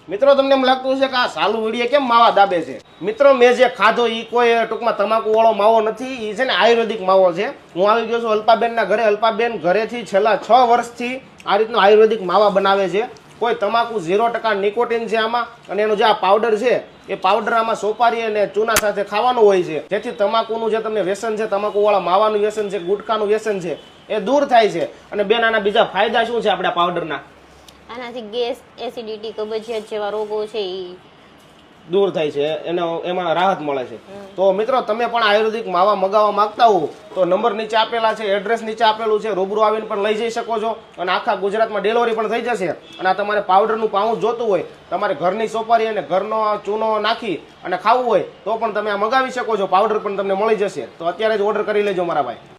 મિત્રો તમને એમ લાગતું હશે કે આ સાલું વીડીએ કેમ માવા દાબે છે? મિત્રો મેં જે ખાધો એ કોઈ ટૂંકમાં તમાકુ વાળો માવો નથી, એ છે ને આયુર્વેદિક માવો છે. હું આવી ગયો છું અલ્પાબેનના ઘરે. અલ્પાબેન ઘરેથી છેલ્લા 6 વર્ષથી આ રીતનો આયુર્વેદિક માવા બનાવે છે. કોઈ તમાકુ 0% નિકોટિન છે આમાં, અને એનો જે આ પાવડર છે એ પાવડર આમાં સોપારી અને ચૂના સાથે ખાવાનું હોય છે, જેથી તમાકુનું જે તમને વ્યસન છે, તમાકુ વાળા માવાનું વ્યસન છે, ગુટકાનું વ્યસન છે એ દૂર થાય છે. અને બેન આના બીજા ફાયદા શું છે આપણા પાવડરના? આનાથી ગેસ, એસિડિટી, કબજિયાત જેવા રોગો છે એ દૂર થાય છે, એમાં રાહત મળે છે. તો મિત્રો તમે પણ આયુર્વેદિક માવા મગાવવા માંગતા હો તો નંબર નીચે આપેલા છે, એડ્રેસ નીચે આપેલું છે, રૂબરૂ આવીને પણ લઈ જઈ શકો છો, અને આખા ગુજરાતમાં ડિલિવરી પણ થઈ જશે. અને આ તમારે પાવડરનું પાઉચ જોતું હોય, તમારે ઘરની સોપારી અને ઘરનો ચૂનો નાખી અને ખાવું હોય તો પણ તમે આ મગાવી શકો છો. પાવડર પણ તમને મળી જશે. તો અત્યારે જ ઓર્ડર કરી લેજો મારા ભાઈ.